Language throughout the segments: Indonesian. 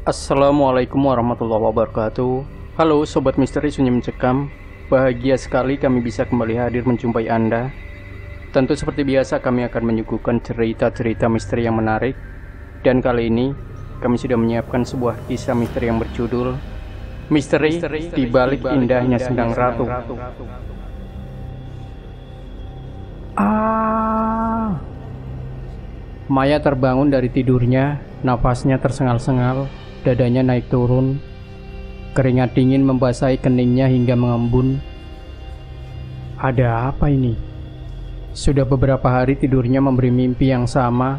Assalamualaikum warahmatullahi wabarakatuh. Halo Sobat Misteri Sunyi Mencekam. Bahagia sekali kami bisa kembali hadir menjumpai Anda. Tentu seperti biasa kami akan menyuguhkan cerita-cerita misteri yang menarik. Dan kali ini kami sudah menyiapkan sebuah kisah misteri yang berjudul Misteri di Balik Indahnya Sendang Ratu. Maya terbangun dari tidurnya, nafasnya tersengal-sengal, dadanya naik turun, keringat dingin membasahi keningnya hingga mengembun. Ada apa ini? Sudah beberapa hari tidurnya memberi mimpi yang sama,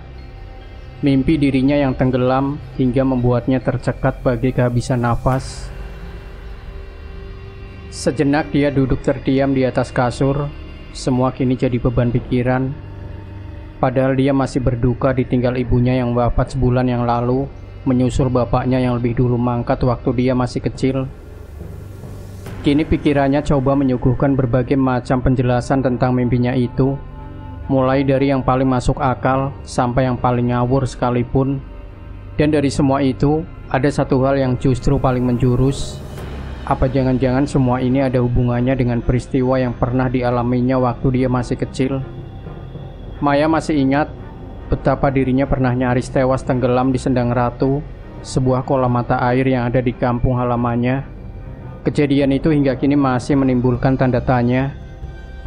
mimpi dirinya yang tenggelam hingga membuatnya tercekat bagai kehabisan nafas. Sejenak dia duduk terdiam di atas kasur, semua kini jadi beban pikiran. Padahal dia masih berduka ditinggal ibunya yang wafat sebulan yang lalu, menyusul bapaknya yang lebih dulu mangkat waktu dia masih kecil. Kini pikirannya coba menyuguhkan berbagai macam penjelasan tentang mimpinya itu, mulai dari yang paling masuk akal sampai yang paling ngawur sekalipun. Dan dari semua itu, ada satu hal yang justru paling menjurus. Apa jangan-jangan semua ini ada hubungannya dengan peristiwa yang pernah dialaminya waktu dia masih kecil? Maya masih ingat betapa dirinya pernah nyaris tewas tenggelam di Sendang Ratu, sebuah kolam mata air yang ada di kampung halamannya. Kejadian itu hingga kini masih menimbulkan tanda tanya.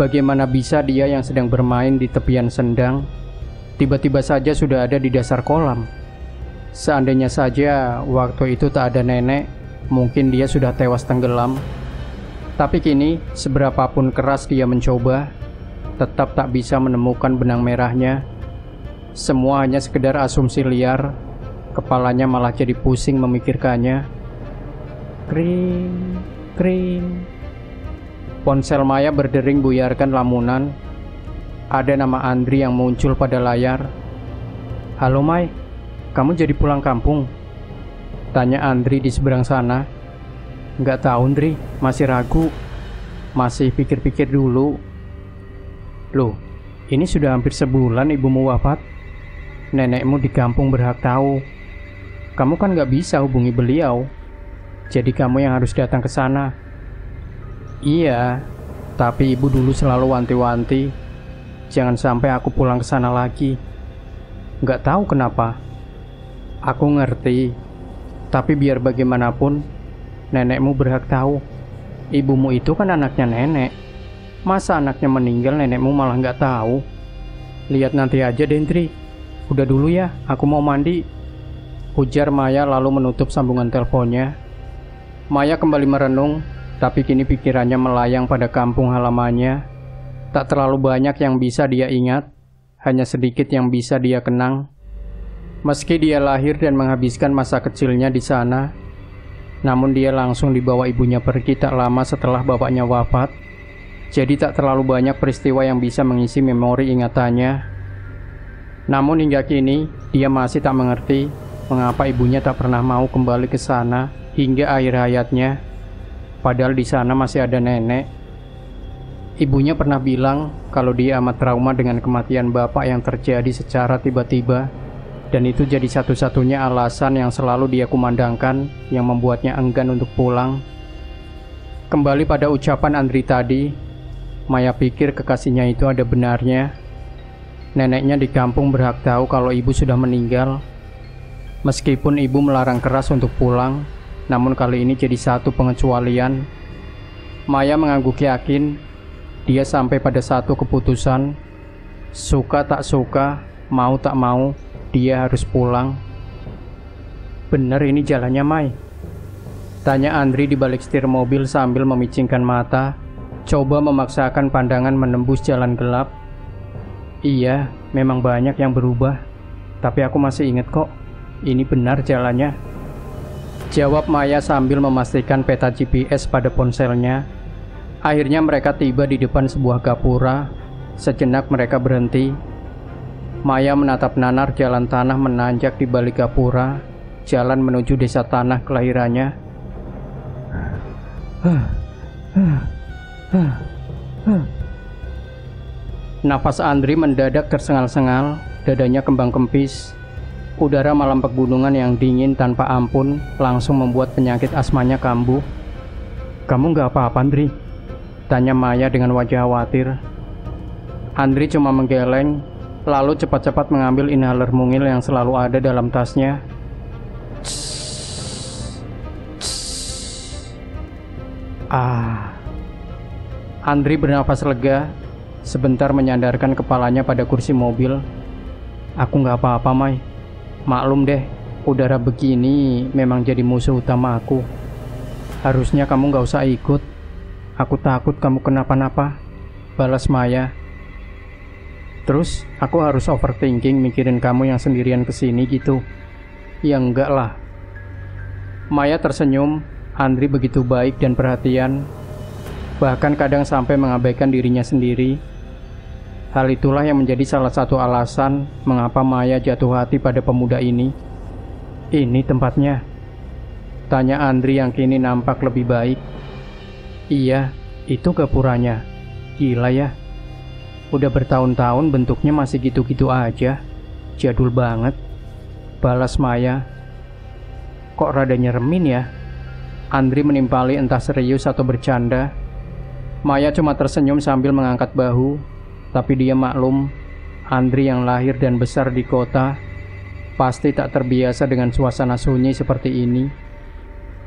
Bagaimana bisa dia yang sedang bermain di tepian sendang, tiba-tiba saja sudah ada di dasar kolam? Seandainya saja waktu itu tak ada nenek, mungkin dia sudah tewas tenggelam. Tapi kini, seberapapun keras dia mencoba, tetap tak bisa menemukan benang merahnya. Semua hanya sekedar asumsi liar. Kepalanya malah jadi pusing memikirkannya. Kring, kring. Ponsel Maya berdering buyarkan lamunan. Ada nama Andri yang muncul pada layar. Halo Mai, kamu jadi pulang kampung? Tanya Andri di seberang sana. Nggak tahu Andri, masih ragu. Masih pikir-pikir dulu. Loh, ini sudah hampir sebulan ibumu wafat. Nenekmu di kampung berhak tahu. Kamu kan gak bisa hubungi beliau. Jadi kamu yang harus datang ke sana. Iya, tapi ibu dulu selalu wanti-wanti, jangan sampai aku pulang ke sana lagi. Gak tahu kenapa. Aku ngerti, tapi biar bagaimanapun, nenekmu berhak tahu. Ibumu itu kan anaknya nenek. Masa anaknya meninggal nenekmu malah nggak tahu? Lihat nanti aja Dendri. Udah dulu ya, aku mau mandi. Ujar Maya lalu menutup sambungan teleponnya. Maya kembali merenung, tapi kini pikirannya melayang pada kampung halamannya. Tak terlalu banyak yang bisa dia ingat, hanya sedikit yang bisa dia kenang. Meski dia lahir dan menghabiskan masa kecilnya di sana, namun dia langsung dibawa ibunya pergi tak lama setelah bapaknya wafat. Jadi tak terlalu banyak peristiwa yang bisa mengisi memori ingatannya. Namun hingga kini, dia masih tak mengerti mengapa ibunya tak pernah mau kembali ke sana hingga akhir hayatnya. Padahal di sana masih ada nenek. Ibunya pernah bilang kalau dia amat trauma dengan kematian bapak yang terjadi secara tiba-tiba. Dan itu jadi satu-satunya alasan yang selalu dia kumandangkan yang membuatnya enggan untuk pulang. Kembali pada ucapan Andri tadi, Maya pikir kekasihnya itu ada benarnya. Neneknya di kampung berhak tahu kalau ibu sudah meninggal. Meskipun ibu melarang keras untuk pulang, namun kali ini jadi satu pengecualian. Maya mengangguk yakin. Dia sampai pada satu keputusan. Suka tak suka, mau tak mau, dia harus pulang. Bener ini jalannya Mai? Tanya Andri di balik setir mobil sambil memicingkan mata. Coba memaksakan pandangan menembus jalan gelap. Iya, memang banyak yang berubah, tapi aku masih ingat kok, ini benar jalannya. Jawab Maya sambil memastikan peta GPS pada ponselnya. Akhirnya mereka tiba di depan sebuah gapura. Sejenak mereka berhenti. Maya menatap nanar jalan tanah menanjak di balik gapura, jalan menuju desa tanah kelahirannya. Nafas Andri mendadak tersengal-sengal, dadanya kembang kempis. Udara malam pegunungan yang dingin tanpa ampun langsung membuat penyakit asmanya kambuh. "Kamu nggak apa-apa, Andri?" tanya Maya dengan wajah khawatir. Andri cuma menggeleng, lalu cepat-cepat mengambil inhaler mungil yang selalu ada dalam tasnya. Andri bernafas lega, sebentar menyandarkan kepalanya pada kursi mobil. "Aku nggak apa-apa, Mai. Maklum deh, udara begini memang jadi musuh utama aku. Harusnya kamu nggak usah ikut. Aku takut kamu kenapa-napa," balas Maya. "Terus aku harus overthinking mikirin kamu yang sendirian kesini gitu?" "Ya enggak lah." Maya tersenyum. Andri begitu baik dan perhatian, bahkan kadang sampai mengabaikan dirinya sendiri. Hal itulah yang menjadi salah satu alasan mengapa Maya jatuh hati pada pemuda ini. "Ini tempatnya?" tanya Andri yang kini nampak lebih baik. "Iya, itu gapuranya. Gila ya. Udah bertahun-tahun bentuknya masih gitu-gitu aja. Jadul banget," balas Maya. "Kok rada nyeremin ya?" Andri menimpali entah serius atau bercanda. Maya cuma tersenyum sambil mengangkat bahu. Tapi dia maklum, Andri yang lahir dan besar di kota pasti tak terbiasa dengan suasana sunyi seperti ini.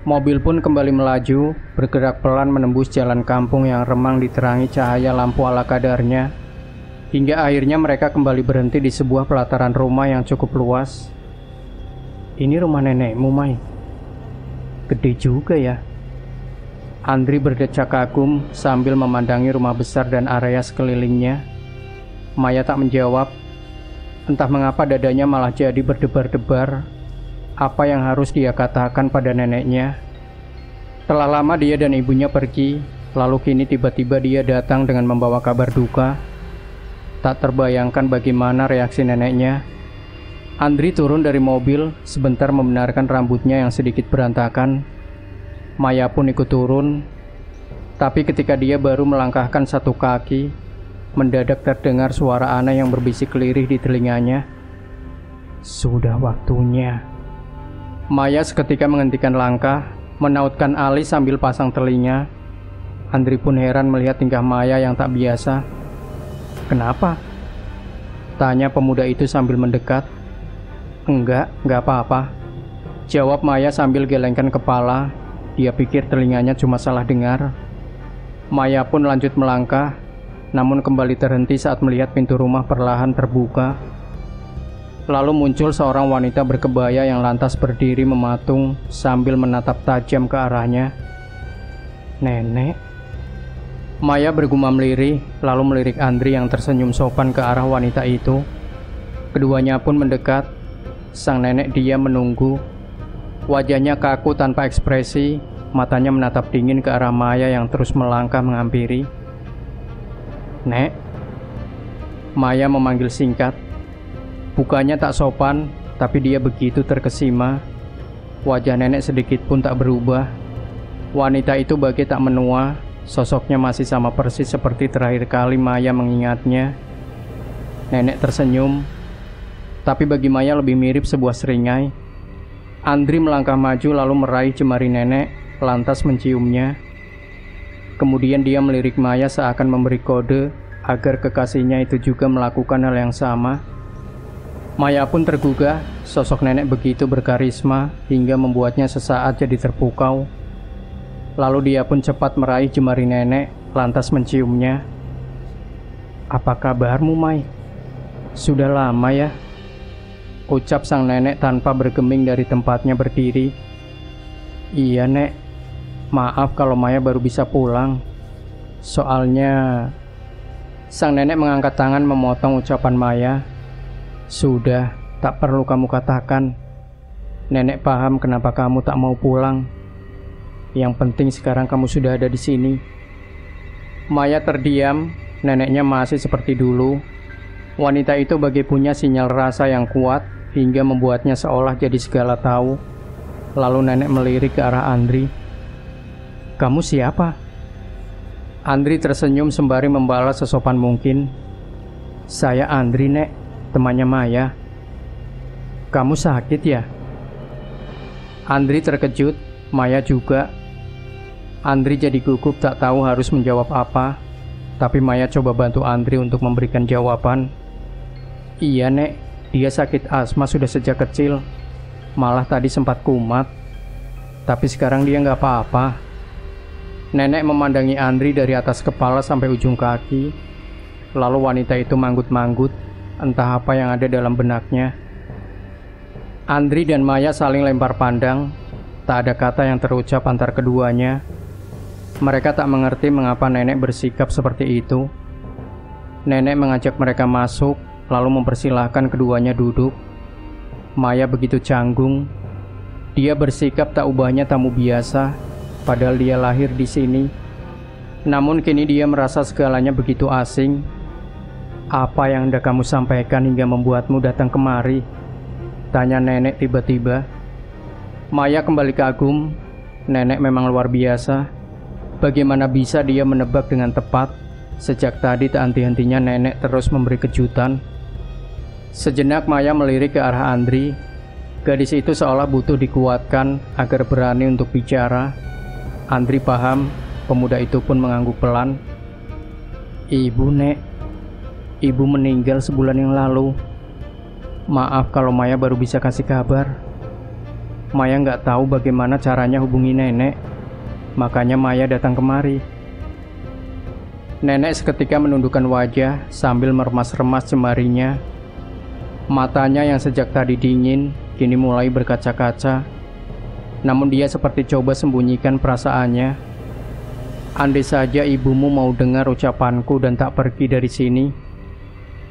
Mobil pun kembali melaju, bergerak pelan menembus jalan kampung yang remang diterangi cahaya lampu ala kadarnya. Hingga akhirnya mereka kembali berhenti di sebuah pelataran rumah yang cukup luas. "Ini rumah nenekmu, Mai? Gede juga ya." Andri berdecak kagum sambil memandangi rumah besar dan area sekelilingnya. Maya tak menjawab. Entah mengapa dadanya malah jadi berdebar-debar. Apa yang harus dia katakan pada neneknya? Telah lama dia dan ibunya pergi, lalu kini tiba-tiba dia datang dengan membawa kabar duka. Tak terbayangkan bagaimana reaksi neneknya. Andri turun dari mobil, sebentar membenarkan rambutnya yang sedikit berantakan. Maya pun ikut turun. Tapi ketika dia baru melangkahkan satu kaki, mendadak terdengar suara aneh yang berbisik lirih di telinganya. "Sudah waktunya." Maya seketika menghentikan langkah, menautkan alis sambil pasang telinga. Andri pun heran melihat tingkah Maya yang tak biasa. "Kenapa?" tanya pemuda itu sambil mendekat. Enggak apa-apa," jawab Maya sambil gelengkan kepala. Dia pikir telinganya cuma salah dengar. Maya pun lanjut melangkah, namun kembali terhenti saat melihat pintu rumah perlahan terbuka. Lalu muncul seorang wanita berkebaya yang lantas berdiri mematung sambil menatap tajam ke arahnya. "Nenek?" Maya bergumam lirih, lalu melirik Andri yang tersenyum sopan ke arah wanita itu. Keduanya pun mendekat. Sang nenek diam menunggu. Wajahnya kaku tanpa ekspresi, matanya menatap dingin ke arah Maya yang terus melangkah menghampiri. "Nek." Maya memanggil singkat. Bukannya tak sopan, tapi dia begitu terkesima. Wajah nenek sedikit pun tak berubah. Wanita itu bagai tak menua, sosoknya masih sama persis seperti terakhir kali Maya mengingatnya. Nenek tersenyum, tapi bagi Maya lebih mirip sebuah seringai. Andri melangkah maju lalu meraih jemari nenek, lantas menciumnya. Kemudian dia melirik Maya seakan memberi kode agar kekasihnya itu juga melakukan hal yang sama. Maya pun tergugah, sosok nenek begitu berkarisma hingga membuatnya sesaat jadi terpukau. Lalu dia pun cepat meraih jemari nenek, lantas menciumnya. "Apa kabarmu, Mai? Sudah lama ya?" ucap sang nenek tanpa bergeming dari tempatnya berdiri. "Iya, Nek. Maaf kalau Maya baru bisa pulang. Soalnya..." Sang nenek mengangkat tangan memotong ucapan Maya. "Sudah, tak perlu kamu katakan. Nenek paham kenapa kamu tak mau pulang. Yang penting sekarang kamu sudah ada di sini." Maya terdiam, neneknya masih seperti dulu. Wanita itu bagai punya sinyal rasa yang kuat hingga membuatnya seolah jadi segala tahu. Lalu nenek melirik ke arah Andri. "Kamu siapa?" Andri tersenyum sembari membalas sesopan mungkin. "Saya Andri, Nek, temannya Maya." Kamu sakit ya? Andri terkejut, Maya juga. Andri jadi gugup tak tahu harus menjawab apa. Tapi Maya coba bantu Andri untuk memberikan jawaban. Iya Nek, dia sakit asma sudah sejak kecil. Malah tadi sempat kumat. Tapi sekarang dia nggak apa-apa. Nenek memandangi Andri dari atas kepala sampai ujung kaki. Lalu wanita itu manggut-manggut, entah apa yang ada dalam benaknya. Andri dan Maya saling lempar pandang. Tak ada kata yang terucap antar keduanya. Mereka tak mengerti mengapa nenek bersikap seperti itu. Nenek mengajak mereka masuk, lalu mempersilahkan keduanya duduk. Maya begitu canggung. Dia bersikap tak ubahnya tamu biasa, padahal dia lahir di sini. Namun kini dia merasa segalanya begitu asing. Apa yang hendak kamu sampaikan hingga membuatmu datang kemari? Tanya nenek tiba-tiba. Maya kembali kagum. Nenek memang luar biasa. Bagaimana bisa dia menebak dengan tepat? Sejak tadi tak henti-hentinya nenek terus memberi kejutan. Sejenak Maya melirik ke arah Andri. Gadis itu seolah butuh dikuatkan agar berani untuk bicara. Andri paham, pemuda itu pun mengangguk pelan. Ibu Nek, ibu meninggal sebulan yang lalu. Maaf kalau Maya baru bisa kasih kabar. Maya nggak tahu bagaimana caranya hubungi nenek. Makanya Maya datang kemari. Nenek seketika menundukkan wajah sambil meremas-remas jemarinya. Matanya yang sejak tadi dingin, kini mulai berkaca-kaca. Namun dia seperti coba sembunyikan perasaannya. Andai saja ibumu mau dengar ucapanku dan tak pergi dari sini,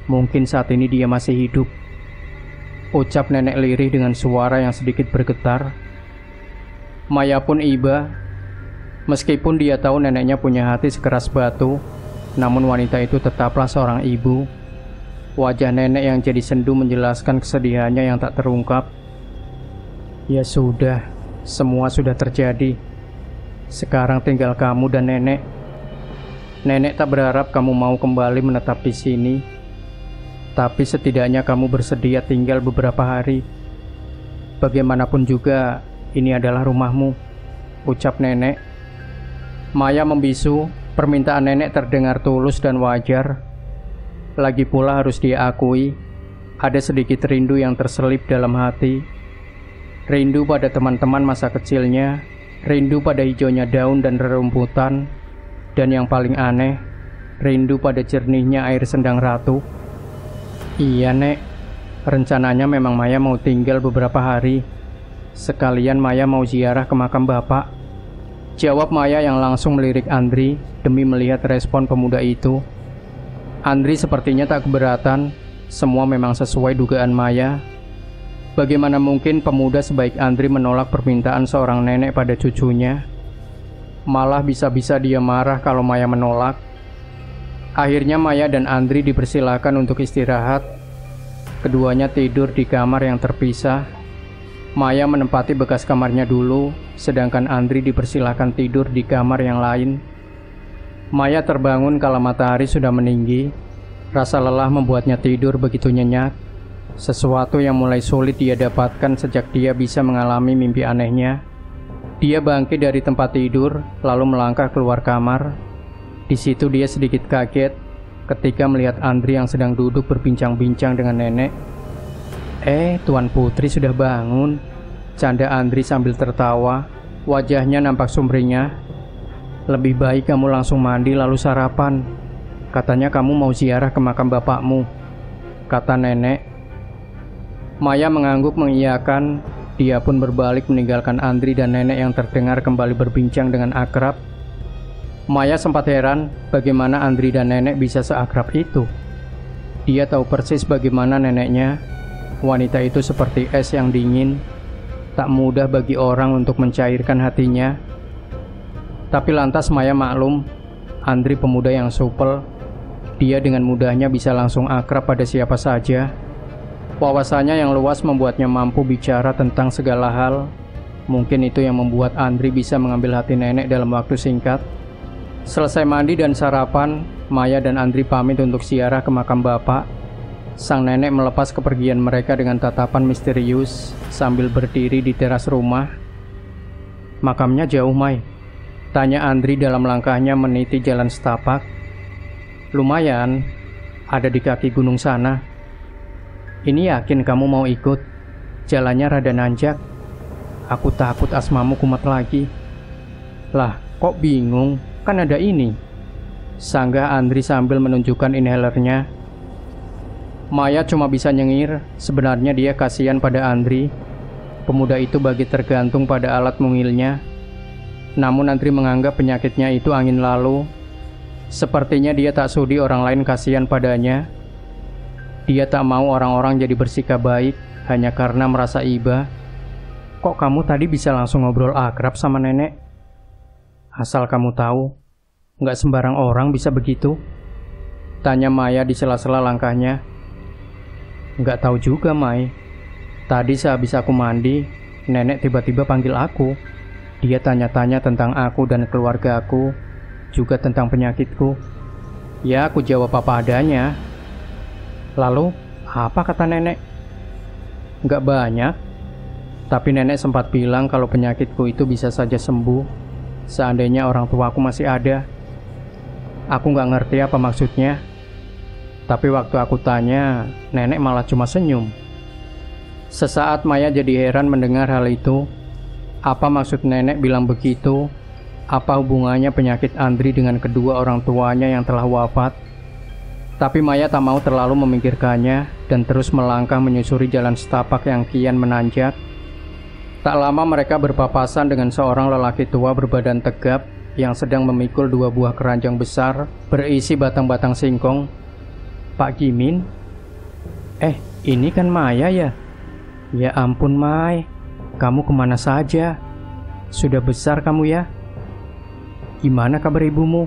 mungkin saat ini dia masih hidup. Ucap nenek lirih dengan suara yang sedikit bergetar. Maya pun iba. Meskipun dia tahu neneknya punya hati sekeras batu, namun wanita itu tetaplah seorang ibu. Wajah nenek yang jadi sendu menjelaskan kesedihannya yang tak terungkap. Ya sudah, semua sudah terjadi. Sekarang tinggal kamu dan nenek. Nenek tak berharap kamu mau kembali menetap di sini. Tapi setidaknya kamu bersedia tinggal beberapa hari. Bagaimanapun juga, ini adalah rumahmu, ucap nenek. Maya membisu, permintaan nenek terdengar tulus dan wajar. Lagi pula harus diakui, ada sedikit rindu yang terselip dalam hati. Rindu pada teman-teman masa kecilnya, rindu pada hijaunya daun dan rerumputan, dan yang paling aneh, rindu pada jernihnya air sendang ratu. Iya Nek, rencananya memang Maya mau tinggal beberapa hari. Sekalian Maya mau ziarah ke makam bapak. Jawab Maya yang langsung melirik Andri demi melihat respon pemuda itu. Andri sepertinya tak keberatan, semua memang sesuai dugaan Maya. Bagaimana mungkin pemuda sebaik Andri menolak permintaan seorang nenek pada cucunya? Malah bisa-bisa dia marah kalau Maya menolak. Akhirnya Maya dan Andri dipersilakan untuk istirahat. Keduanya tidur di kamar yang terpisah. Maya menempati bekas kamarnya dulu, sedangkan Andri dipersilakan tidur di kamar yang lain. Maya terbangun kala matahari sudah meninggi. Rasa lelah membuatnya tidur begitu nyenyak. Sesuatu yang mulai sulit dia dapatkan sejak dia bisa mengalami mimpi anehnya. Dia bangkit dari tempat tidur, lalu melangkah keluar kamar. Di situ dia sedikit kaget ketika melihat Andri yang sedang duduk berbincang-bincang dengan nenek. Tuan Putri sudah bangun, canda Andri sambil tertawa. Wajahnya nampak sumringah. Lebih baik kamu langsung mandi lalu sarapan. Katanya kamu mau ziarah ke makam bapakmu, kata nenek. Maya mengangguk mengiyakan. Dia pun berbalik meninggalkan Andri dan nenek yang terdengar kembali berbincang dengan akrab. Maya sempat heran bagaimana Andri dan nenek bisa seakrab itu. Dia tahu persis bagaimana neneknya. Wanita itu seperti es yang dingin, tak mudah bagi orang untuk mencairkan hatinya. Tapi lantas Maya maklum, Andri pemuda yang supel. Dia dengan mudahnya bisa langsung akrab pada siapa saja. Wawasannya yang luas membuatnya mampu bicara tentang segala hal. Mungkin itu yang membuat Andri bisa mengambil hati nenek dalam waktu singkat. Selesai mandi dan sarapan, Maya dan Andri pamit untuk ziarah ke makam bapak. Sang nenek melepas kepergian mereka dengan tatapan misterius sambil berdiri di teras rumah. Makamnya jauh, Mai? Tanya Andri dalam langkahnya meniti jalan setapak. Lumayan, ada di kaki gunung sana. Ini yakin kamu mau ikut? Jalannya rada nanjak. Aku takut asmamu kumat lagi. Lah, kok bingung? Kan ada ini. Sanggah Andri sambil menunjukkan inhalernya. Maya cuma bisa nyengir. Sebenarnya dia kasihan pada Andri. Pemuda itu bagi tergantung pada alat mungilnya. Namun Andri menganggap penyakitnya itu angin lalu. Sepertinya dia tak sudi orang lain kasihan padanya. Dia tak mau orang-orang jadi bersikap baik hanya karena merasa iba. Kok kamu tadi bisa langsung ngobrol akrab sama nenek? Asal kamu tahu, nggak sembarang orang bisa begitu. Tanya Maya di sela-sela langkahnya. Nggak tahu juga, Mai. Tadi sehabis aku mandi, nenek tiba-tiba panggil aku. Dia tanya-tanya tentang aku dan keluarga aku, juga tentang penyakitku. Ya, aku jawab apa adanya. Lalu, apa kata nenek? Nggak banyak. Tapi nenek sempat bilang kalau penyakitku itu bisa saja sembuh seandainya orang tuaku masih ada. Aku nggak ngerti apa maksudnya. Tapi waktu aku tanya, nenek malah cuma senyum. Sesaat Maya jadi heran mendengar hal itu. Apa maksud nenek bilang begitu? Apa hubungannya penyakit Andri dengan kedua orang tuanya yang telah wafat? Tapi Maya tak mau terlalu memikirkannya dan terus melangkah menyusuri jalan setapak yang kian menanjak. Tak lama mereka berpapasan dengan seorang lelaki tua berbadan tegap yang sedang memikul 2 buah keranjang besar berisi batang-batang singkong. Pak Gimin? Ini kan Maya ya? Ya ampun, Mai. Kamu kemana saja? Sudah besar kamu ya? Gimana kabar ibumu?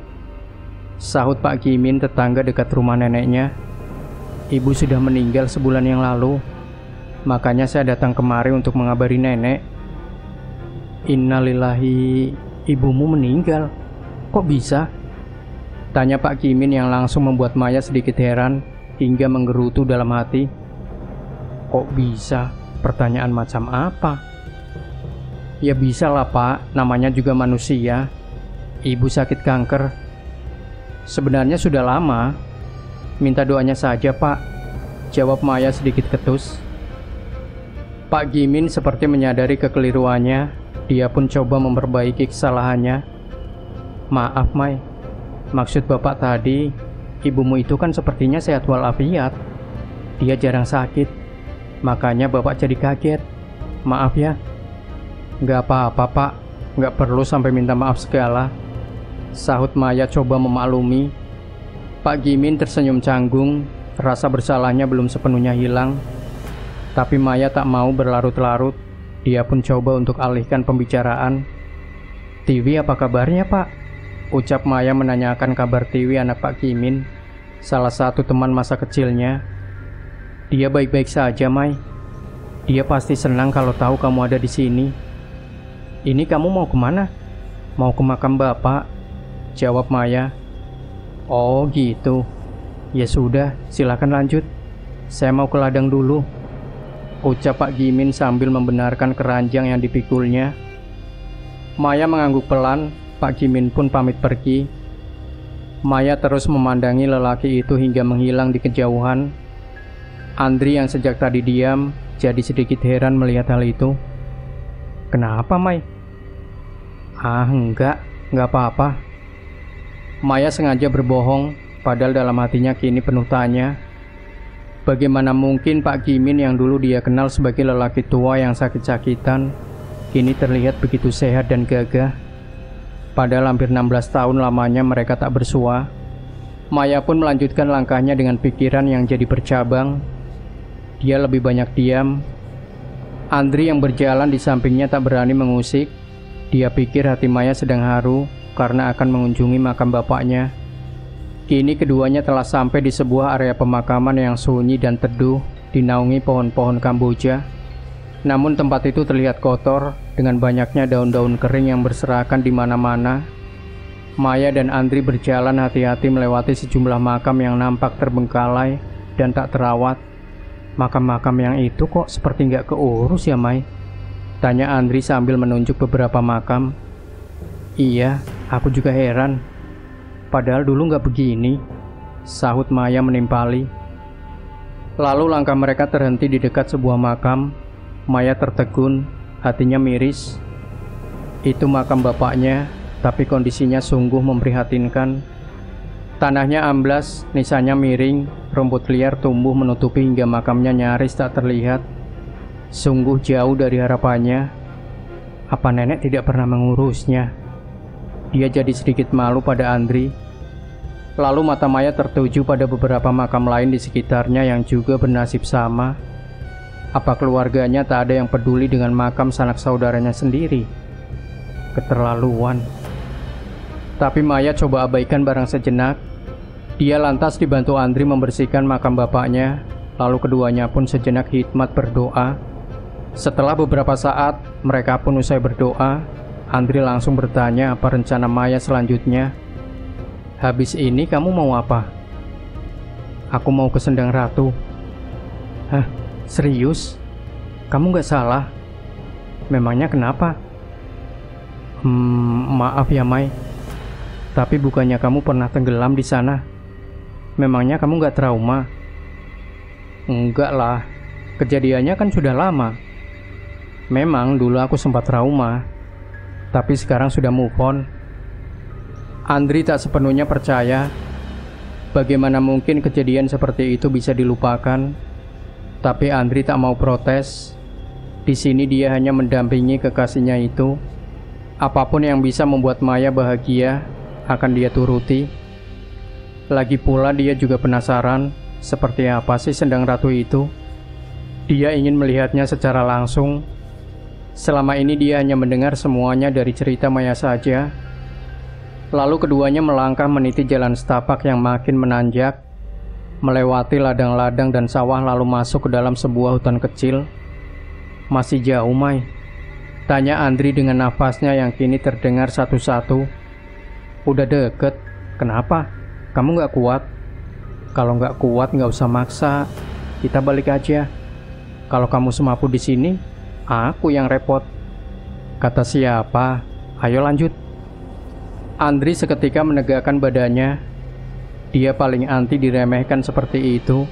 Sahut Pak Gimin, tetangga dekat rumah neneknya. Ibu sudah meninggal sebulan yang lalu. Makanya saya datang kemari untuk mengabari nenek. Innalillahi, ibumu meninggal. Kok bisa? Tanya Pak Gimin yang langsung membuat Maya sedikit heran hingga menggerutu dalam hati. Kok bisa? Pertanyaan macam apa? Ya bisa lah, Pak, namanya juga manusia. Ibu sakit kanker. Sebenarnya sudah lama. Minta doanya saja, Pak. Jawab Maya sedikit ketus. Pak Gimin seperti menyadari kekeliruannya. Dia pun coba memperbaiki kesalahannya. Maaf, Mai. Maksud Bapak tadi, ibumu itu kan sepertinya sehat walafiat. Dia jarang sakit. Makanya Bapak jadi kaget. Maaf ya. Gak apa-apa, Pak. Gak perlu sampai minta maaf segala. Sahut Maya coba memaklumi. Pak Gimin tersenyum canggung. Rasa bersalahnya belum sepenuhnya hilang. Tapi Maya tak mau berlarut-larut. Dia pun coba untuk alihkan pembicaraan. Tiwi apa kabarnya, Pak? Ucap Maya menanyakan kabar Tiwi, anak Pak Gimin, salah satu teman masa kecilnya. Dia baik-baik saja, Mai. Dia pasti senang kalau tahu kamu ada di sini. Ini kamu mau kemana? Mau ke makam Bapak, jawab Maya. Oh gitu. Ya sudah, silakan lanjut. Saya mau ke ladang dulu, ucap Pak Gimin sambil membenarkan keranjang yang dipikulnya. Maya mengangguk pelan. Pak Gimin pun pamit pergi. Maya terus memandangi lelaki itu hingga menghilang di kejauhan. Andri yang sejak tadi diam jadi sedikit heran melihat hal itu. Kenapa, Mai? Enggak apa-apa. Maya sengaja berbohong, padahal dalam hatinya kini penuh tanya. Bagaimana mungkin Pak Gimin yang dulu dia kenal sebagai lelaki tua yang sakit-sakitan, kini terlihat begitu sehat dan gagah. Padahal hampir 16 tahun lamanya mereka tak bersua. Maya pun melanjutkan langkahnya dengan pikiran yang jadi bercabang. Dia lebih banyak diam. Andri yang berjalan di sampingnya tak berani mengusik. Dia pikir hati Maya sedang haru karena akan mengunjungi makam bapaknya. Kini keduanya telah sampai di sebuah area pemakaman yang sunyi dan teduh, dinaungi pohon-pohon kamboja. Namun tempat itu terlihat kotor dengan banyaknya daun-daun kering yang berserakan di mana-mana. Maya dan Andri berjalan hati-hati melewati sejumlah makam yang nampak terbengkalai dan tak terawat. Makam-makam yang itu kok seperti nggak keurus ya, Mai? Tanya Andri sambil menunjuk beberapa makam. Iya, aku juga heran. Padahal dulu nggak begini, sahut Maya menimpali. Lalu langkah mereka terhenti di dekat sebuah makam. Maya tertegun, hatinya miris. Itu makam bapaknya, tapi kondisinya sungguh memprihatinkan. Tanahnya amblas, nisanya miring, rumput liar tumbuh menutupi hingga makamnya nyaris tak terlihat. Sungguh jauh dari harapannya. Apa nenek tidak pernah mengurusnya? Dia jadi sedikit malu pada Andri. Lalu mata Maya tertuju pada beberapa makam lain di sekitarnya yang juga bernasib sama. Apa keluarganya tak ada yang peduli dengan makam sanak saudaranya sendiri? Keterlaluan. Tapi Maya coba abaikan barang sejenak. Dia lantas dibantu Andri membersihkan makam bapaknya. Lalu keduanya pun sejenak hikmat berdoa. Setelah beberapa saat, mereka pun usai berdoa. Andri langsung bertanya apa rencana Maya selanjutnya. Habis ini kamu mau apa? Aku mau ke Sendang Ratu. Hah? Serius? Kamu gak salah? Memangnya kenapa? Maaf ya Mai. Tapi bukannya kamu pernah tenggelam di sana? Memangnya kamu gak trauma? Enggak lah. Kejadiannya kan sudah lama. Memang dulu aku sempat trauma, tapi sekarang sudah move on. Andri tak sepenuhnya percaya. Bagaimana mungkin kejadian seperti itu bisa dilupakan? Tapi Andri tak mau protes. Di sini dia hanya mendampingi kekasihnya itu. Apapun yang bisa membuat Maya bahagia akan dia turuti. Lagi pula dia juga penasaran seperti apa sih Sendang Ratu itu. Dia ingin melihatnya secara langsung. Selama ini dia hanya mendengar semuanya dari cerita Maya saja. Lalu keduanya melangkah meniti jalan setapak yang makin menanjak, melewati ladang-ladang dan sawah lalu masuk ke dalam sebuah hutan kecil. Masih jauh, Mai? Tanya Andri dengan nafasnya yang kini terdengar satu-satu. Udah deket. Kenapa? Kamu gak kuat? Kalau gak kuat gak usah maksa. Kita balik aja. Kalau kamu semaput di sini, aku yang repot. Kata siapa? Ayo lanjut. Andri seketika menegakkan badannya. Dia paling anti diremehkan seperti itu.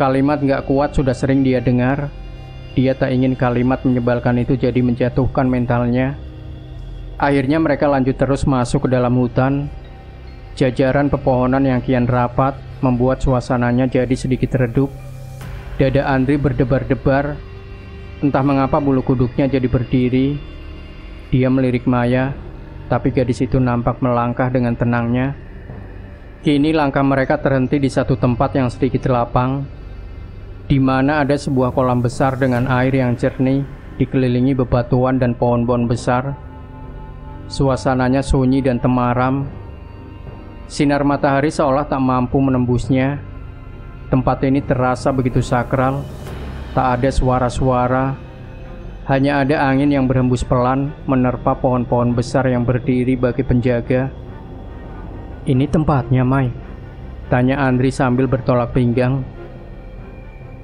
Kalimat gak kuat sudah sering dia dengar. Dia tak ingin kalimat menyebalkan itu jadi menjatuhkan mentalnya. Akhirnya mereka lanjut terus masuk ke dalam hutan. Jajaran pepohonan yang kian rapat membuat suasananya jadi sedikit redup. Dada Andri berdebar-debar. Entah mengapa bulu kuduknya jadi berdiri. Dia melirik Maya, tapi gadis itu nampak melangkah dengan tenangnya. Kini langkah mereka terhenti di satu tempat yang sedikit lapang, di mana ada sebuah kolam besar dengan air yang jernih, dikelilingi bebatuan dan pohon-pohon besar. Suasananya sunyi dan temaram. Sinar matahari seolah tak mampu menembusnya. Tempat ini terasa begitu sakral. Tak ada suara-suara. Hanya ada angin yang berhembus pelan menerpa pohon-pohon besar yang berdiri bagi penjaga. Ini tempatnya, Mai? Tanya Andri sambil bertolak pinggang.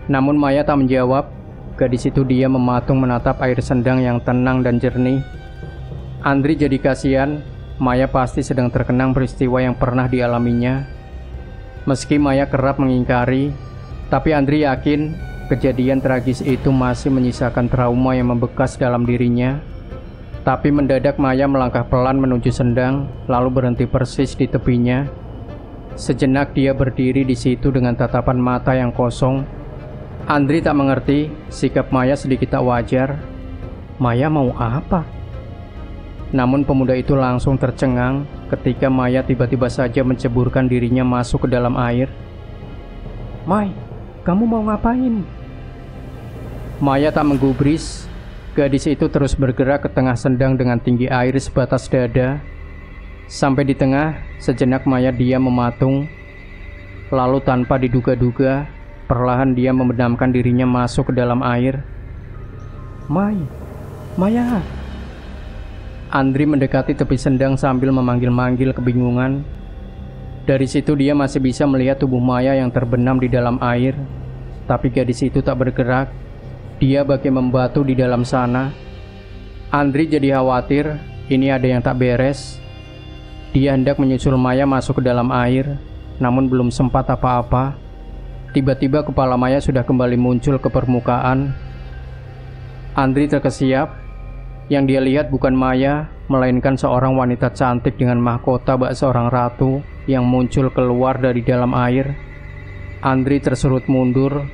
Namun Maya tak menjawab. Gadis itu dia mematung menatap air sendang yang tenang dan jernih. Andri jadi kasihan. Maya pasti sedang terkenang peristiwa yang pernah dialaminya. Meski Maya kerap mengingkari, tapi Andri yakin kejadian tragis itu masih menyisakan trauma yang membekas dalam dirinya. Tapi mendadak Maya melangkah pelan menuju sendang, lalu berhenti persis di tepinya. Sejenak dia berdiri di situ dengan tatapan mata yang kosong. Andri tak mengerti, sikap Maya sedikit tak wajar. Maya mau apa? Namun pemuda itu langsung tercengang ketika Maya tiba-tiba saja menceburkan dirinya masuk ke dalam air. Mai, kamu mau ngapain? Maya tak menggubris. Gadis itu terus bergerak ke tengah sendang dengan tinggi air sebatas dada. Sampai di tengah, sejenak Maya diam mematung. Lalu tanpa diduga-duga, perlahan dia memendamkan dirinya masuk ke dalam air. Mai, Maya. Andri mendekati tepi sendang sambil memanggil-manggil kebingungan. Dari situ dia masih bisa melihat tubuh Maya yang terbenam di dalam air. Tapi gadis itu tak bergerak. Dia bagai membatu di dalam sana. Andri jadi khawatir, ini ada yang tak beres. Dia hendak menyusul Maya masuk ke dalam air, namun belum sempat apa-apa. Tiba-tiba kepala Maya sudah kembali muncul ke permukaan. Andri terkesiap. Yang dia lihat bukan Maya, melainkan seorang wanita cantik dengan mahkota bak seorang ratu yang muncul keluar dari dalam air. Andri tersurut mundur,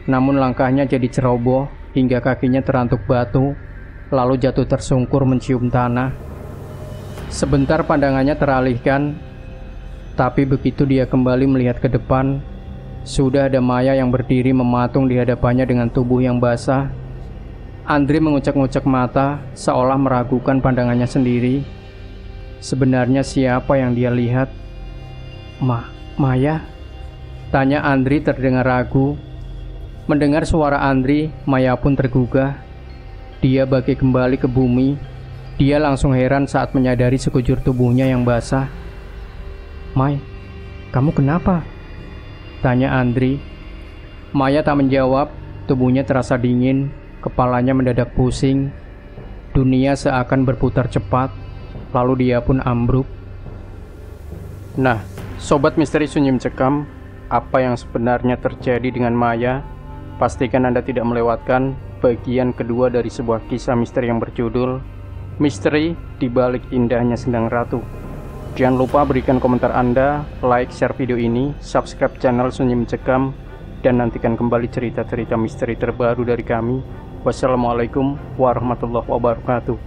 namun langkahnya jadi ceroboh hingga kakinya terantuk batu, lalu jatuh tersungkur mencium tanah. Sebentar pandangannya teralihkan, tapi begitu dia kembali melihat ke depan, sudah ada Maya yang berdiri mematung di hadapannya dengan tubuh yang basah. Andri mengucek-ngucek mata, seolah meragukan pandangannya sendiri. Sebenarnya siapa yang dia lihat? Maya? Tanya Andri terdengar ragu. Mendengar suara Andri, Maya pun tergugah. Dia bagai kembali ke bumi. Dia langsung heran saat menyadari sekujur tubuhnya yang basah. "Mai, kamu kenapa?" tanya Andri. Maya tak menjawab, tubuhnya terasa dingin. Kepalanya mendadak pusing. Dunia seakan berputar cepat, lalu dia pun ambruk. Nah, Sobat Misteri Sunyi Mencekam, apa yang sebenarnya terjadi dengan Maya? Pastikan Anda tidak melewatkan bagian kedua dari sebuah kisah misteri yang berjudul Misteri di Balik Indahnya Sendang Ratu. Jangan lupa berikan komentar Anda, like, share video ini, subscribe channel Sunyi Mencekam, dan nantikan kembali cerita-cerita misteri terbaru dari kami. Wassalamualaikum warahmatullahi wabarakatuh.